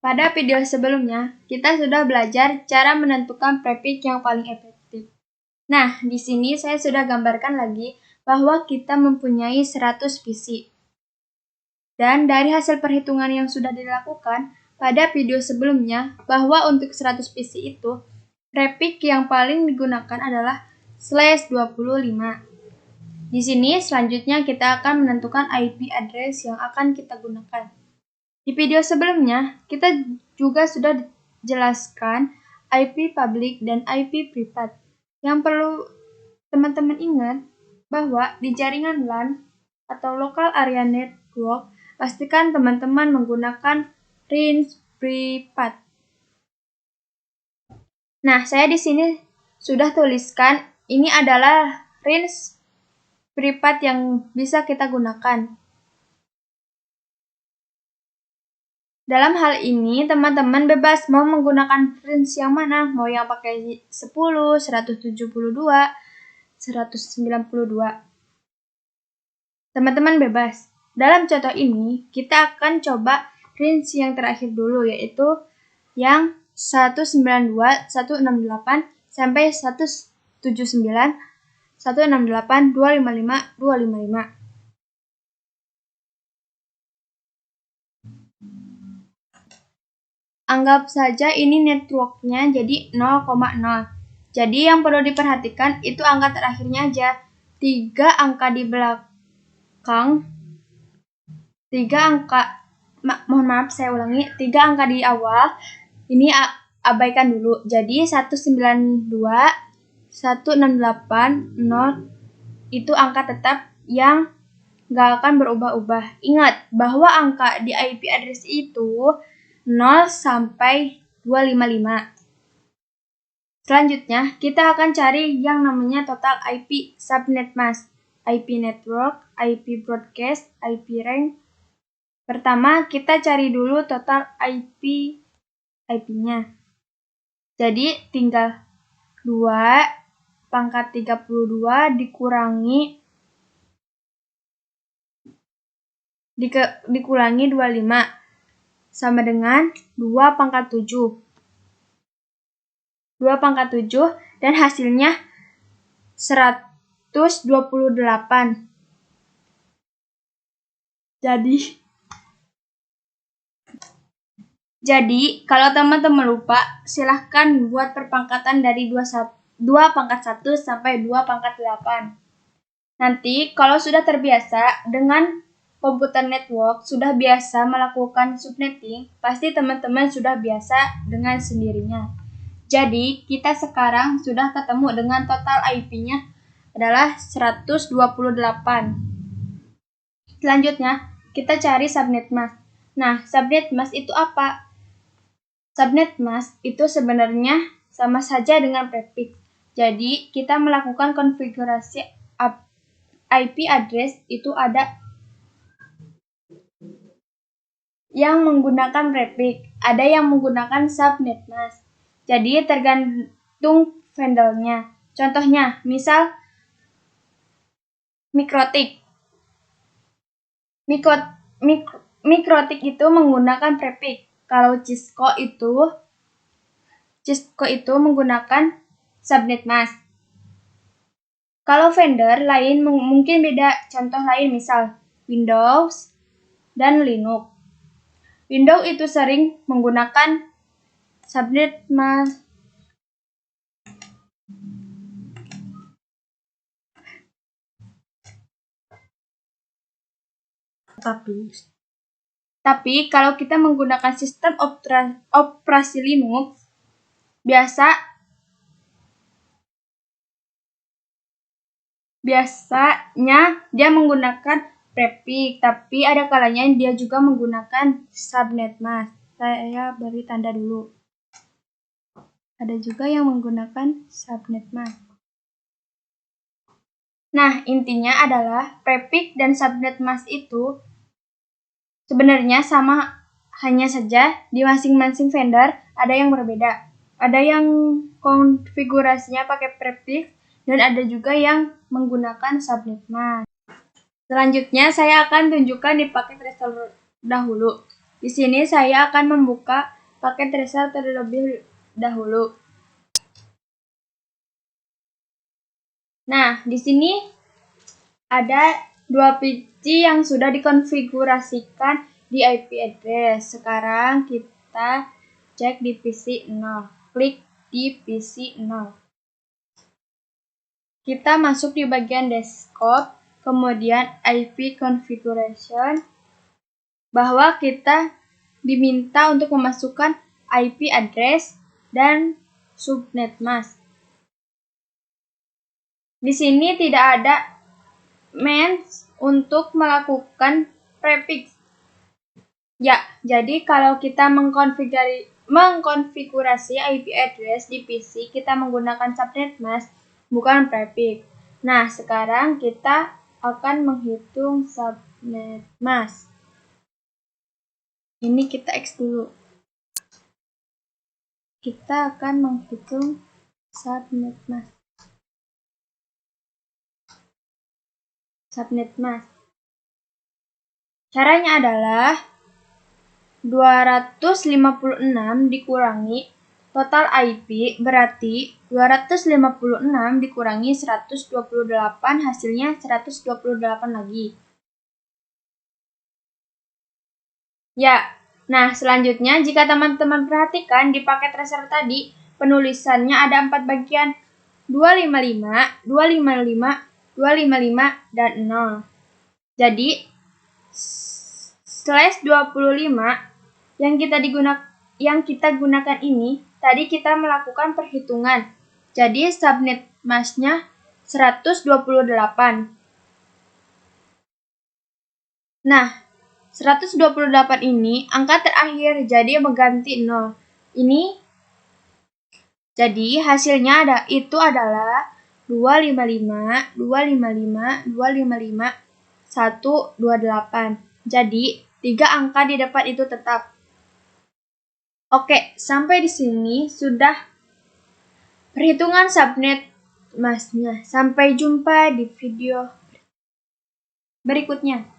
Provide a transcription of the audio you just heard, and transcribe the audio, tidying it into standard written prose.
Pada video sebelumnya, kita sudah belajar cara menentukan prefix yang paling efektif. Nah, di sini saya sudah gambarkan lagi bahwa kita mempunyai 100 visi. Dan dari hasil perhitungan yang sudah dilakukan pada video sebelumnya, bahwa untuk 100 visi itu, prefix yang paling digunakan adalah /25. Di sini selanjutnya kita akan menentukan IP address yang akan kita gunakan. Di video sebelumnya, kita juga sudah jelaskan IP public dan IP private. Yang perlu teman-teman ingat bahwa di jaringan LAN atau Local Area Network, pastikan teman-teman menggunakan range private. Nah, saya di sini sudah tuliskan ini adalah range private yang bisa kita gunakan. Dalam hal ini, teman-teman bebas mau menggunakan range yang mana, mau yang pakai 10, 172, 192. Teman-teman bebas. Dalam contoh ini, kita akan coba range yang terakhir dulu, yaitu yang 192, 168, sampai 179, 168, 255, 255. Anggap saja ini networknya jadi 0,0. Jadi yang perlu diperhatikan itu angka terakhirnya aja. 3 angka di belakang, 3 angka, mohon maaf saya ulangi, 3 angka di awal, ini abaikan dulu. Jadi 192, 168, 0 itu angka tetap yang gak akan berubah-ubah. Ingat bahwa angka di IP address itu 0 sampai 255. Selanjutnya, kita akan cari yang namanya total IP subnet mask, IP network, IP broadcast, IP range. Pertama, kita cari dulu total IP-nya. Jadi, tinggal 2 pangkat 32 dikurangi 25. Sama dengan 2 pangkat 7. 2 pangkat 7 dan hasilnya 128. Jadi kalau teman-teman lupa, silahkan buat perpangkatan dari 2 pangkat 1 sampai 2 pangkat 8. Nanti kalau sudah terbiasa dengan komputer network, sudah biasa melakukan subnetting, pasti teman-teman sudah biasa dengan sendirinya. Jadi, kita sekarang sudah ketemu dengan total IP-nya adalah 128. Selanjutnya, kita cari subnet mask. Nah, subnet mask itu apa? Subnet mask itu sebenarnya sama saja dengan prefix. Jadi, kita melakukan konfigurasi IP address itu ada yang menggunakan prefix, ada yang menggunakan subnet mask. Jadi tergantung vendornya. Contohnya, misal Mikrotik. Mikrotik itu menggunakan prefix. Kalau Cisco itu menggunakan subnet mask. Kalau vendor lain mungkin beda. Contoh lain misal Windows dan Linux. Windows itu sering menggunakan subnet mask. Tapi kalau kita menggunakan sistem operasi Linux, biasanya dia menggunakan prefix, tapi ada kalanya dia juga menggunakan subnet mask. Saya beri tanda dulu. Ada juga yang menggunakan subnet mask. Nah, intinya adalah prefix dan subnet mask itu sebenarnya sama, hanya saja di masing-masing vendor ada yang berbeda. Ada yang konfigurasinya pakai prefix dan ada juga yang menggunakan subnet mask. Selanjutnya saya akan tunjukkan di paket restorer dahulu. Di sini saya akan membuka paket reseller terlebih dahulu. Nah, di sini ada 2 PC yang sudah dikonfigurasikan di IP address. Sekarang kita cek di PC 0. Klik di PC 0. Kita masuk di bagian desktop, kemudian IP configuration, bahwa kita diminta untuk memasukkan IP address dan subnet mask. Di sini tidak ada means untuk melakukan prefix. Ya, jadi kalau kita mengkonfigurasi IP address di PC, kita menggunakan subnet mask, bukan prefix. Nah, sekarang kita akan menghitung subnet mask. Ini kita X dulu. Kita akan menghitung subnet mask. Caranya adalah 256 dikurangi total IP, berarti 256 dikurangi 128, hasilnya 128 lagi. Ya, nah selanjutnya jika teman-teman perhatikan di paket reseller tadi, penulisannya ada 4 bagian, 255, 255, 255, dan 0. Jadi, /25 yang kita gunakan ini, tadi kita melakukan perhitungan. Jadi, subnet masknya 128. Nah, 128 ini angka terakhir, jadi mengganti 0. Jadi, hasilnya adalah 255, 255, 255, 128. Jadi, 3 angka di depan itu tetap. Oke, sampai di sini sudah perhitungan subnet masknya. Sampai jumpa di video berikutnya.